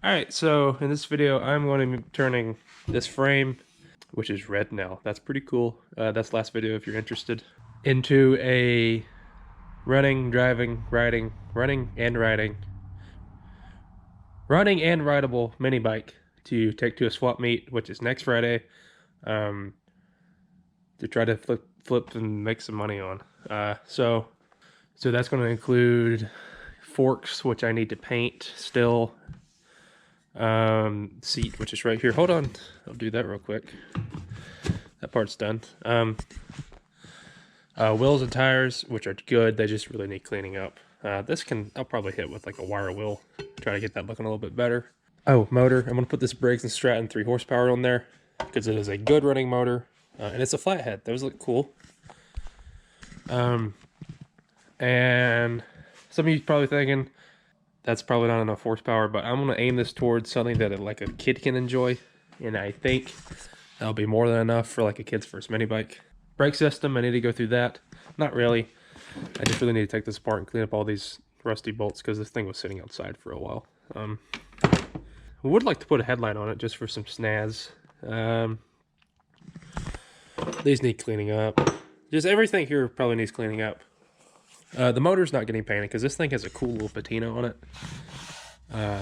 Alright, so in this video, I'm going to be turning this frame, which is red now. That's pretty cool. That's the last video if you're interested. Into a running and rideable mini bike to take to a swap meet, which is next Friday, to try to flip and make some money on. So that's going to include forks, which I need to paint still. Seat, which is right here. Hold on, I'll do that real quick. That part's done. Wheels and tires, which are good. They just really need cleaning up. I'll probably hit with like a wire wheel, try to get that looking a little bit better. Oh, motor. I'm gonna put this Briggs & Stratton 3 horsepower on there because it is a good running motor, and it's a flathead. Those look cool. And some of you probably thinking that's probably not enough horsepower, but I'm gonna aim this towards something that like a kid can enjoy, and I think that'll be more than enough for like a kid's first mini bike. Brake system, I need to go through that. Not really. I just really need to take this apart and clean up all these rusty bolts because this thing was sitting outside for a while. I would like to put a headlight on it just for some snaz. These need cleaning up. Just everything here probably needs cleaning up. The motor's not getting painted because this thing has a cool little patina on it.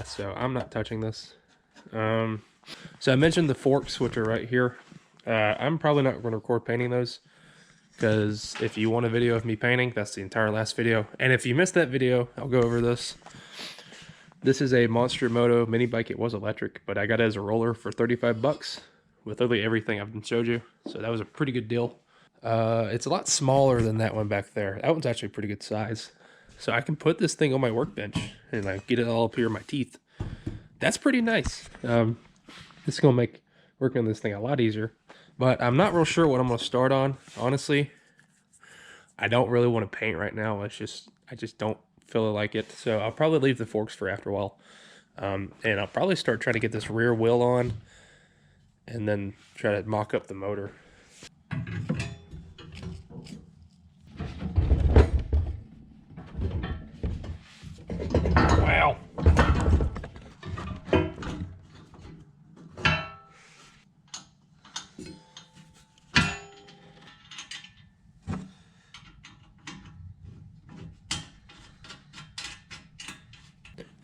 So I'm not touching this. So I mentioned the forks, which are right here. I'm probably not going to record painting those because if you want a video of me painting, that's the entire last video. And if you missed that video, I'll go over this. This is a Monster Moto mini bike. It was electric, but I got it as a roller for 35 bucks with literally everything I've showed you. So that was a pretty good deal. It's a lot smaller than that one back there. That one's actually pretty good size. So I can put this thing on my workbench and like get it all up here in my teeth. That's pretty nice. This is going to make working on this thing a lot easier. But I'm not real sure what I'm going to start on. Honestly, I don't really want to paint right now. I just don't feel like it. So I'll probably leave the forks for after a while. And I'll probably start trying to get this rear wheel on and then try to mock up the motor. Wow.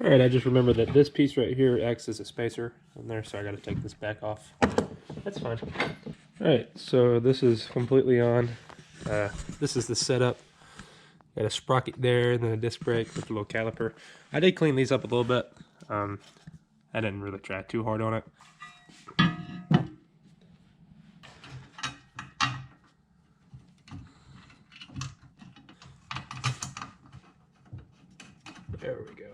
Alright, I just remembered that this piece right here acts as a spacer in there, so I gotta take this back off. That's fine. Alright, so this is completely on. This is the setup. Got a sprocket there, and then a disc brake with a little caliper. I did clean these up a little bit. I didn't really try too hard on it. There we go.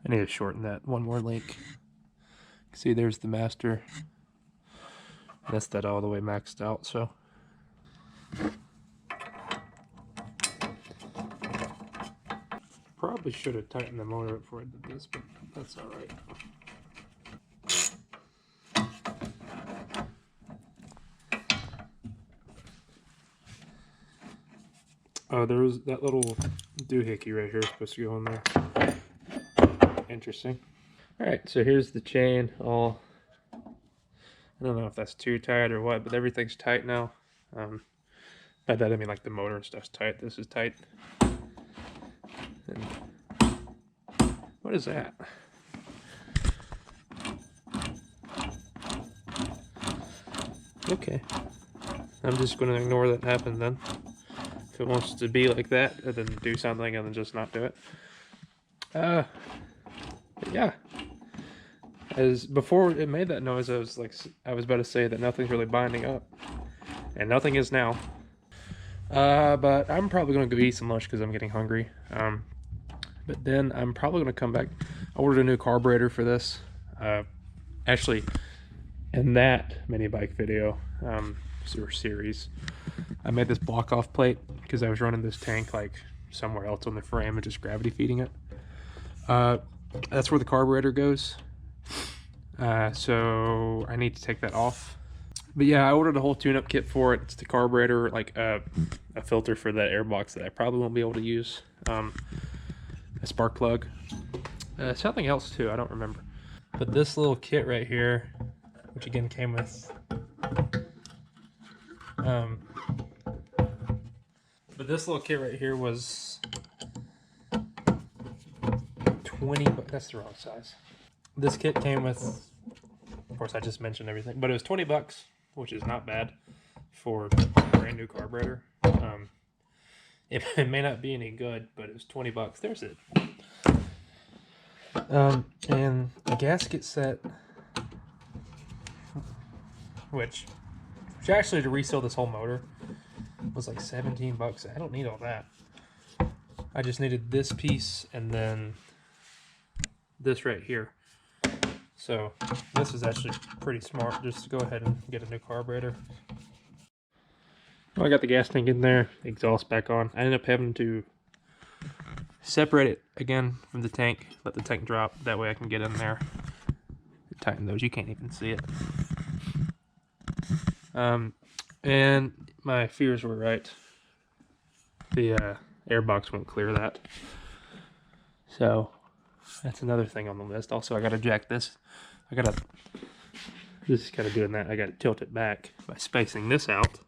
I need to shorten that one more link. See, there's the master. That's that all the way maxed out, so. Probably should have tightened the motor up before I did this, but that's alright. Oh, there was that little doohickey right here supposed to go in there. Interesting. Alright, so here's the chain all, I don't know if that's too tight or what, but everything's tight now. By that I mean like the motor and stuff's tight. This is tight. And what is that? Okay. I'm just going to ignore that happened then. If it wants to be like that, then do something and then just not do it. Yeah. as before it made that noise, I was about to say that nothing's really binding up, and nothing is now. But I'm probably gonna go eat some lunch because I'm getting hungry. But then I'm probably gonna come back. I ordered a new carburetor for this. Actually, in that mini bike video or series, I made this block off plate because I was running this tank like somewhere else on the frame and just gravity feeding it. That's where the carburetor goes. So I need to take that off. But yeah, I ordered a whole tune-up kit for it. It's the carburetor, like a filter for that air box that I probably won't be able to use, a spark plug, something else too, I don't remember. But this little kit right here, which again came with, but this little kit right here was 20, but that's the wrong size. This kit came with, of course I just mentioned everything, but it was 20 bucks, which is not bad for a brand new carburetor. It may not be any good, but it was 20 bucks. There's it. And the gasket set, which actually to reseal this whole motor was like 17 bucks. I don't need all that. I just needed this piece and then this right here. So this is actually pretty smart, just to go ahead and get a new carburetor. Well, I got the gas tank in there, exhaust back on. I ended up having to separate it again from the tank, let the tank drop, that way I can get in there, tighten those. You can't even see it. And my fears were right. The air box won't clear that. So that's another thing on the list. Also, I gotta jack this. This is kind of doing that. I gotta tilt it back by spacing this out,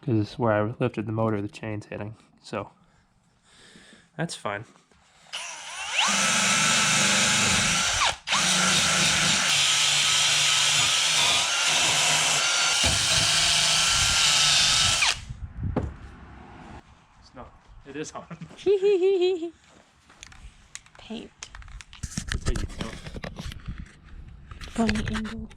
because where I lifted the motor, the chain's hitting. So that's fine. It's not. It is on. Paint. That's how you tell. Funny angle.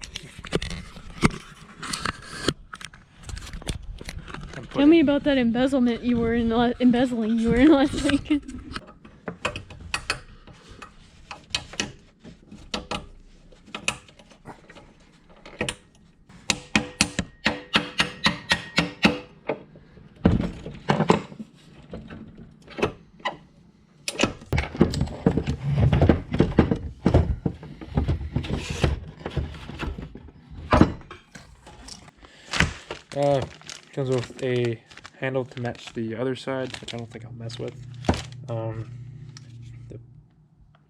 Tell me about that embezzlement you were in embezzling you were in last week. Comes with a handle to match the other side, which I don't think I'll mess with.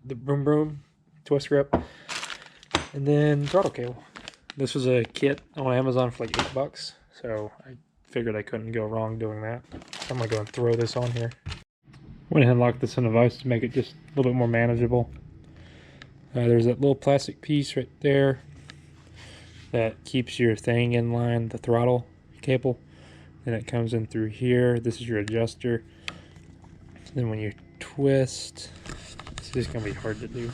The boom twist grip, and then throttle cable. This was a kit on Amazon for like $8, so I figured I couldn't go wrong doing that. I'm gonna go and throw this on here. Went ahead and locked this in a vise to make it just a little bit more manageable. There's that little plastic piece right there that keeps your thing in line, the throttle cable. Then it comes in through here. This is your adjuster. Then when you twist, this is going to be hard to do.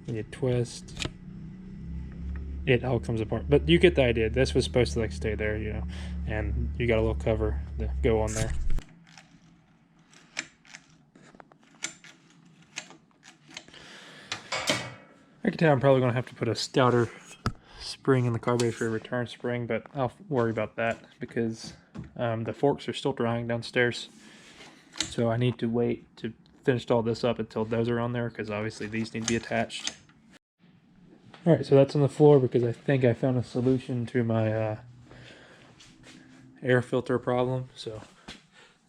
When you twist, it all comes apart. But you get the idea. This was supposed to like stay there, you know, and you got a little cover to go on there. I can tell I'm probably going to have to put a stouter spring in the carburetor for a return spring, but I'll worry about that because the forks are still drying downstairs. So I need to wait to finish all this up until those are on there, because obviously these need to be attached. Alright, so that's on the floor because I think I found a solution to my air filter problem. So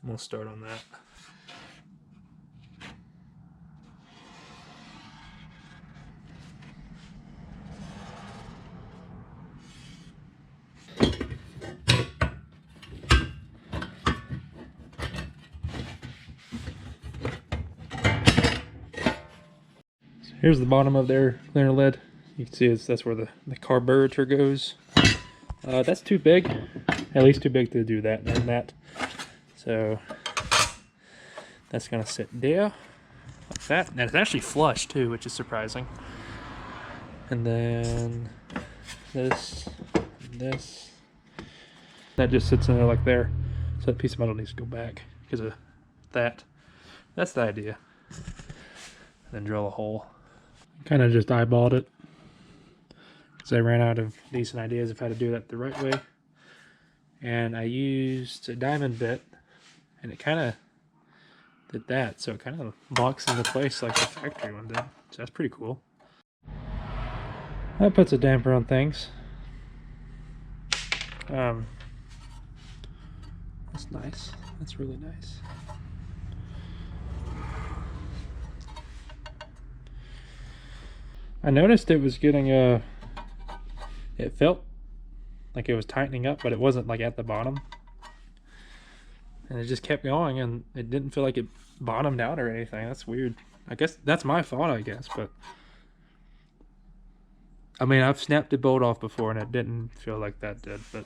I'm going to start on that. Here's the bottom of their cleaner lid. You can see that's where the carburetor goes. That's too big, at least too big to do that and that. So that's gonna sit there. like that. And it's actually flush too, which is surprising. And then this, and this. That just sits in there like there. So that piece of metal needs to go back because of that. That's the idea. And then drill a hole. Kind of just eyeballed it because I ran out of decent ideas of how to do that the right way. And I used a diamond bit, and it kind of did that. So it kind of locks into place like the factory one did. So that's pretty cool. That puts a damper on things. That's nice. That's really nice. I noticed it was getting it felt like it was tightening up, but it wasn't like at the bottom. And it just kept going, and it didn't feel like it bottomed out or anything. That's weird. I guess that's my fault, I guess, but I mean, I've snapped a bolt off before and it didn't feel like that did, but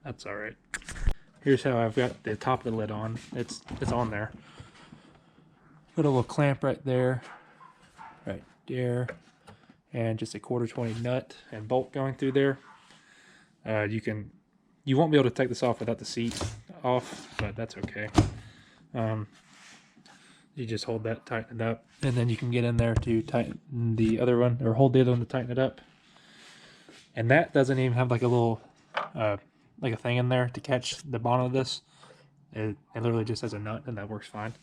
that's all right. Here's how I've got the top of the lid on. It's on there. Put a little clamp right there, and just a 1/4 nut and bolt going through there. You won't be able to take this off without the seat off, but that's okay. You just hold that, tighten it up, and then you can get in there to tighten the other one, or hold the other one to tighten it up. And that doesn't even have like a little, like a thing in there to catch the bottom of this. It literally just has a nut, and that works fine.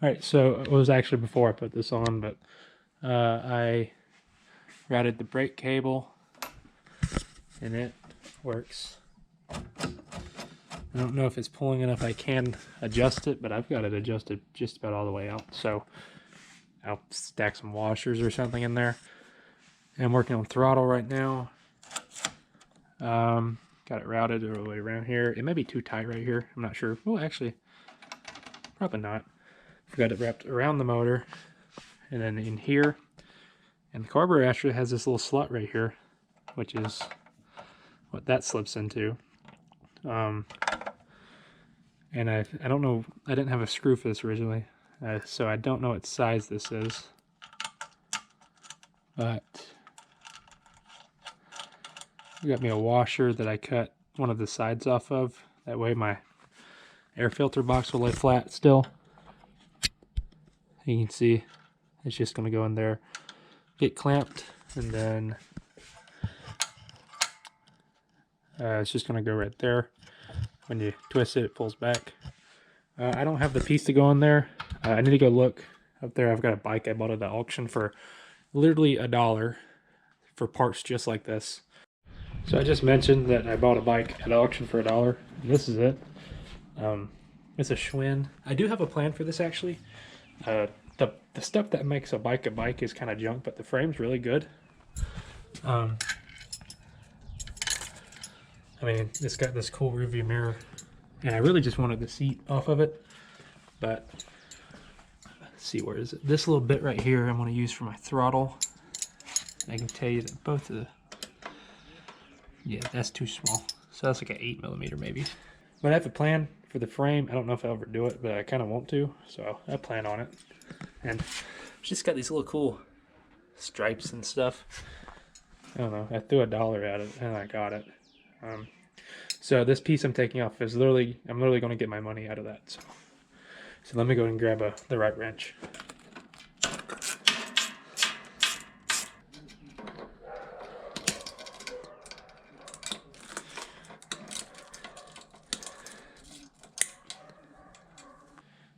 Alright, so it was actually before I put this on, but I routed the brake cable, and it works. I don't know if it's pulling enough. I can adjust it, but I've got it adjusted just about all the way out. So I'll stack some washers or something in there. And I'm working on throttle right now. Got it routed all the way around here. It may be too tight right here. I'm not sure. Well, actually, probably not. I've got it wrapped around the motor and then in here. And the carburetor actually has this little slot right here, which is what that slips into. And I don't know, I didn't have a screw for this originally, so I don't know what size this is. But I got me a washer that I cut one of the sides off of. That way my air filter box will lay flat still. You can see it's just going to go in there, get clamped, and then it's just going to go right there. When you twist it, it pulls back. I don't have the piece to go in there. I need to go look up there. I've got a bike I bought at the auction for literally $1 for parts just like this. So I just mentioned that I bought a bike at auction for $1. And this is it. It's a Schwinn. I do have a plan for this actually. The stuff that makes a bike is kind of junk, but the frame's really good. I mean, it's got this cool rearview mirror, and I really just wanted the seat off of it, but let's see, where is it? This little bit right here I'm going to use for my throttle. I can tell you that both of the, yeah, that's too small. So that's like an 8mm maybe. But I have a plan for the frame. I don't know if I'll ever do it, but I kind of want to, so I plan on it. And It's just got these little cool stripes and stuff. I don't know. I threw $1 at it and I got it. So this piece I'm taking off is I'm literally going to get my money out of that. So let me go and grab the right wrench.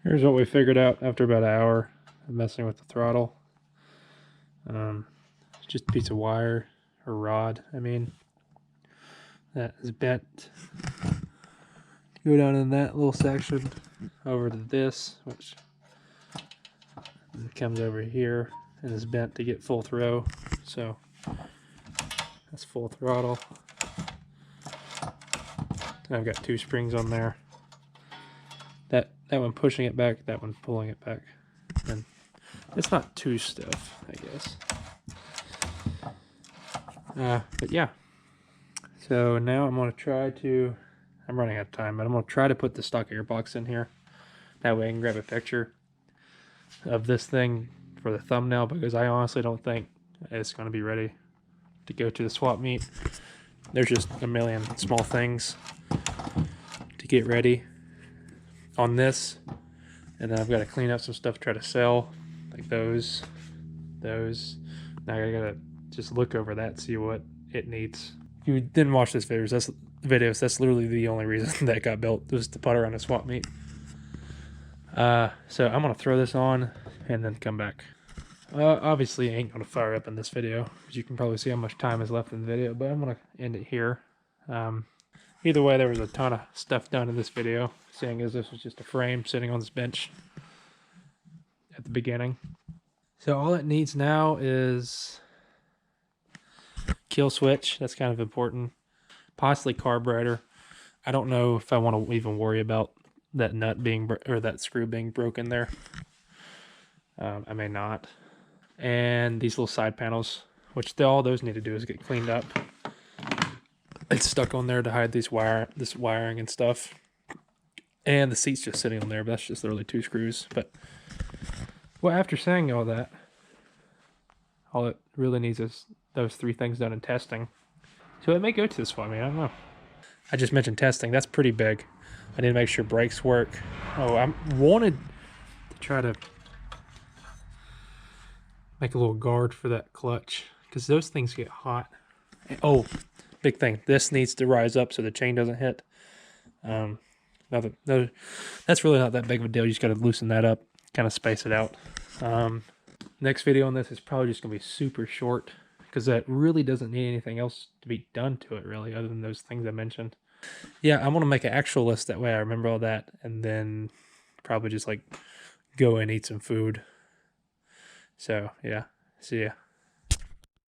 Here's what we figured out after about an hour of messing with the throttle. It's just a piece of wire or rod, I mean, that is bent. Go down in that little section over to this, which comes over here and is bent to get full throw. So that's full throttle. And I've got 2 springs on there. That one pushing it back, that one pulling it back. And it's not too stiff, I guess. But yeah. So now I'm going to try to, I'm running out of time, but I'm going to try to put the stock airbox in here. That way I can grab a picture of this thing for the thumbnail, because I honestly don't think it's going to be ready to go to the swap meet. There's just a million small things to get ready on this, and then I've got to clean up some stuff to try to sell, like those. Now I gotta just look over that, see what it needs. If you didn't watch this videos, that's literally the only reason that got built, was to put around a swap meet. So I'm gonna throw this on and then come back. Obviously I ain't gonna fire up in this video, because you can probably see how much time is left in the video, but I'm gonna end it here. Either way, there was a ton of stuff done in this video, seeing as this was just a frame sitting on this bench at the beginning. So all it needs now is kill switch. That's kind of important. Possibly carburetor. I don't know if I want to even worry about that nut being, or that screw being broken there. I may not. And these little side panels, which all those need to do is get cleaned up. It's stuck on there to hide this wiring and stuff. And the seat's just sitting on there, but that's just literally 2 screws. But well, after saying all that, all it really needs is those 3 things done in testing. So it may go to this swap meet, I don't know. I just mentioned testing, that's pretty big. I need to make sure brakes work. Oh, I wanted to try to make a little guard for that clutch, because those things get hot. Oh, big thing, this needs to rise up so the chain doesn't hit. That's really not that big of a deal. You just got to loosen that up, kind of space it out. Next video on this is probably just gonna be super short, because that really doesn't need anything else to be done to it, really, other than those things I mentioned. Yeah, I want to make an actual list, that way I remember all that, and then probably just like go and eat some food. So yeah, see ya.